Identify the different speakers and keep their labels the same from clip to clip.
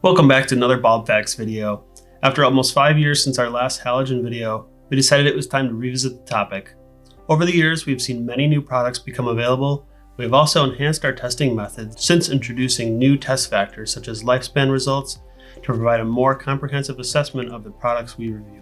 Speaker 1: Welcome back to another BulbFacts video. After almost 5 years since our last halogen video, we decided it was time to revisit the topic. Over the years, we've seen many new products become available. We have also enhanced our testing methods since introducing new test factors such as lifespan results to provide a more comprehensive assessment of the products we review.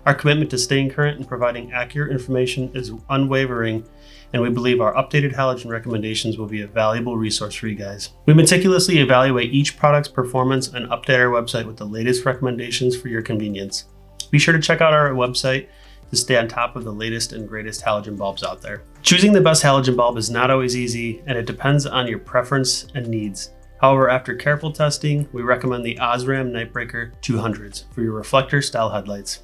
Speaker 1: Our commitment to staying current and providing accurate information is unwavering, and we believe our updated halogen recommendations will be a valuable resource for you guys. We meticulously evaluate each product's performance and update our website with the latest recommendations for your convenience. Be sure to check out our website to stay on top of the latest and greatest halogen bulbs out there. Choosing the best halogen bulb is not always easy, and it depends on your preference and needs. However, after careful testing, we recommend the Osram Nightbreaker 200s for your reflector style headlights.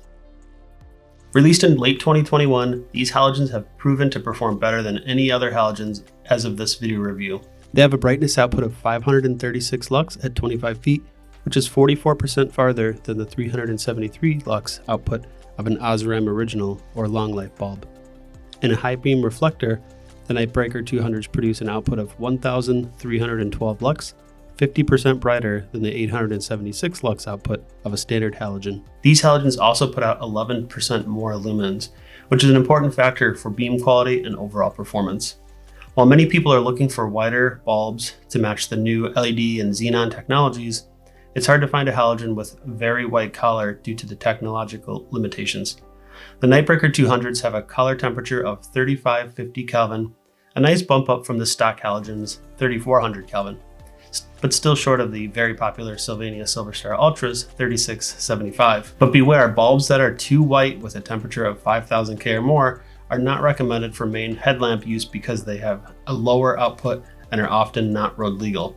Speaker 1: Released in late 2021, these halogens have proven to perform better than any other halogens as of this video review. They have a brightness output of 536 lux at 25 feet, which is 44% farther than the 373 lux output of an Osram original or long life bulb. In a high beam reflector, the Nightbreaker 200s produce an output of 1,312 lux, 50% brighter than the 876 lux output of a standard halogen. These halogens also put out 11% more lumens, which is an important factor for beam quality and overall performance. While many people are looking for wider bulbs to match the new LED and xenon technologies, it's hard to find a halogen with very white color due to the technological limitations. The Nightbreaker 200s have a color temperature of 3550 Kelvin, a nice bump up from the stock halogens 3400 Kelvin, but still short of the very popular Sylvania Silverstar Ultras 3675. But beware, bulbs that are too white with a temperature of 5000 K or more are not recommended for main headlamp use because they have a lower output and are often not road legal.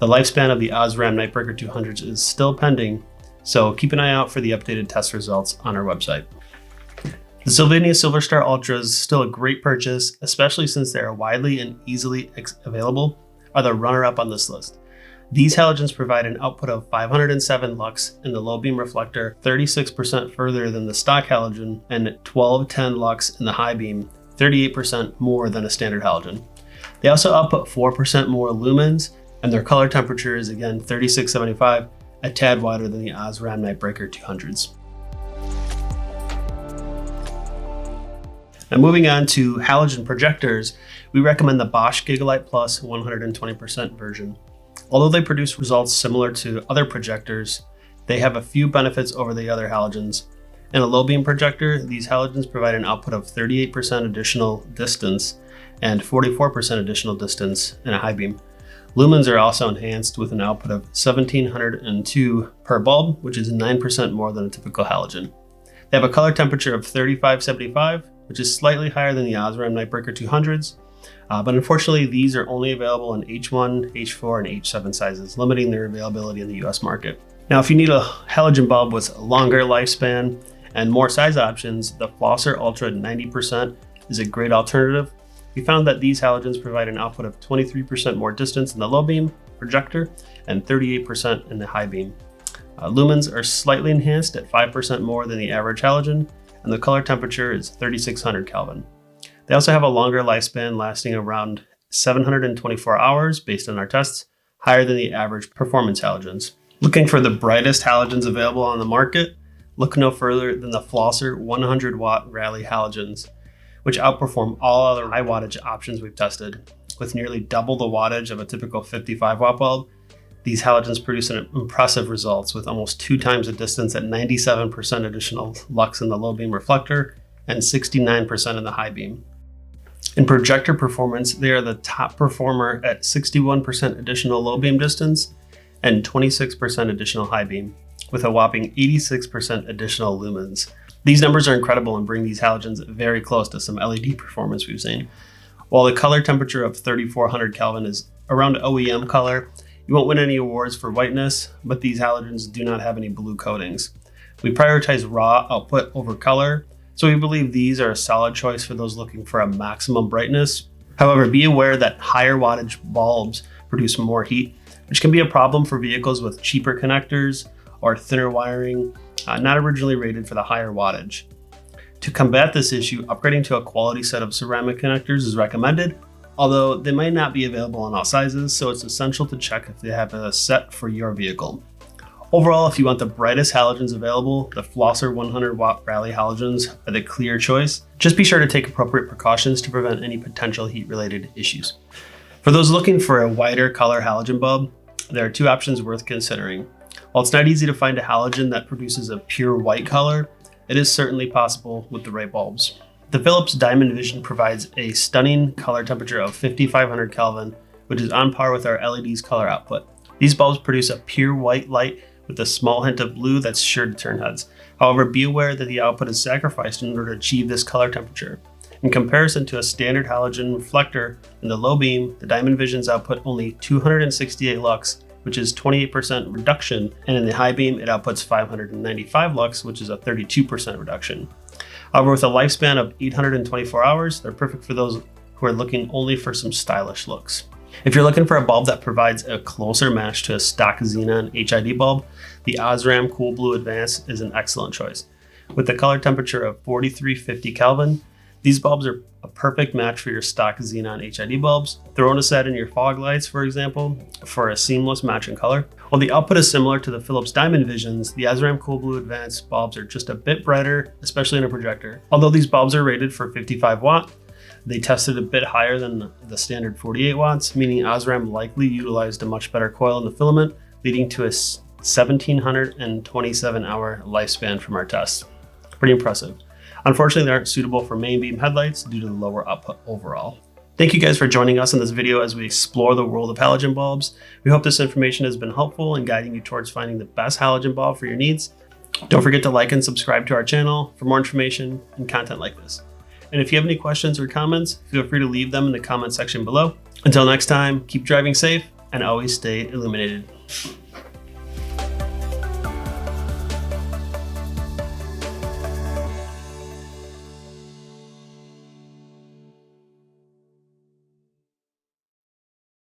Speaker 1: The lifespan of the Osram Nightbreaker 200s is still pending, so keep an eye out for the updated test results on our website. The Sylvania Silverstar Ultras, still a great purchase, especially since they are widely and easily available, are the runner-up on this list. These halogens provide an output of 507 lux in the low beam reflector, 36% further than the stock halogen, and 1210 lux in the high beam, 38% more than a standard halogen. They also output 4% more lumens, and their color temperature is again 3675, a tad wider than the Osram Nightbreaker 200s. Now moving on to halogen projectors, we recommend the Bosch Gigalight Plus 120% version. Although they produce results similar to other projectors, they have a few benefits over the other halogens. In a low beam projector, these halogens provide an output of 38% additional distance and 44% additional distance in a high beam. Lumens are also enhanced with an output of 1702 per bulb, which is 9% more than a typical halogen. They have a color temperature of 3575, which is slightly higher than the Osram Nightbreaker 200s, but unfortunately these are only available in H1, H4, and H7 sizes, limiting their availability in the US market. Now, if you need a halogen bulb with a longer lifespan and more size options, the Flosser Ultra 90% is a great alternative. We found that these halogens provide an output of 23% more distance in the low beam projector and 38% in the high beam. Lumens are slightly enhanced at 5% more than the average halogen, and the color temperature is 3600 Kelvin. They also have a longer lifespan, lasting around 724 hours based on our tests, higher than the average performance halogens. Looking for the brightest halogens available on the market? Look no further than the Flosser 100 watt Rally halogens, which outperform all other high wattage options we've tested. With nearly double the wattage of a typical 55 watt bulb, these halogens produce impressive results with almost 2 times the distance at 97% additional lux in the low beam reflector and 69% in the high beam. In projector performance, they are the top performer at 61% additional low beam distance and 26% additional high beam, with a whopping 86% additional lumens. These numbers are incredible and bring these halogens very close to some LED performance we've seen. While the color temperature of 3400 Kelvin is around OEM color, you won't win any awards for whiteness, but these halogens do not have any blue coatings. We prioritize raw output over color, so we believe these are a solid choice for those looking for a maximum brightness. However, be aware that higher wattage bulbs produce more heat, which can be a problem for vehicles with cheaper connectors or thinner wiring, not originally rated for the higher wattage. To combat this issue, upgrading to a quality set of ceramic connectors is recommended. although they might not be available in all sizes, so it's essential to check if they have a set for your vehicle. Overall, if you want the brightest halogens available, the Flosser 100 watt Rally halogens are the clear choice. Just be sure to take appropriate precautions to prevent any potential heat related issues. For those looking for a wider color halogen bulb, there are two options worth considering. While it's not easy to find a halogen that produces a pure white color, it is certainly possible with the right bulbs. The Philips Diamond Vision provides a stunning color temperature of 5500 Kelvin, which is on par with our LED's color output. These bulbs produce a pure white light with a small hint of blue that's sure to turn heads. However, be aware that the output is sacrificed in order to achieve this color temperature. In comparison to a standard halogen reflector in the low beam, the Diamond Vision's output only 268 lux, which is 28% reduction, and in the high beam it outputs 595 lux, which is a 32% reduction. However, with a lifespan of 824 hours, they're perfect for those who are looking only for some stylish looks. If you're looking for a bulb that provides a closer match to a stock xenon HID bulb, the Osram Cool Blue Advance is an excellent choice. With a color temperature of 4350 Kelvin, these bulbs are a perfect match for your stock xenon HID bulbs. Throw in a set in your fog lights, for example, for a seamless match in color. While the output is similar to the Philips Diamond Visions, the Osram Cool Blue Advance bulbs are just a bit brighter, especially in a projector. Although these bulbs are rated for 55 watt, they tested a bit higher than the standard 48 watts, meaning Osram likely utilized a much better coil in the filament, leading to a 1727 hour lifespan from our tests. Pretty impressive. Unfortunately, they aren't suitable for main beam headlights due to the lower output overall. Thank you guys for joining us in this video as we explore the world of halogen bulbs. We hope this information has been helpful in guiding you towards finding the best halogen bulb for your needs. Don't forget to like and subscribe to our channel for more information and content like this. And if you have any questions or comments, feel free to leave them in the comment section below. Until next time, keep driving safe and always stay illuminated.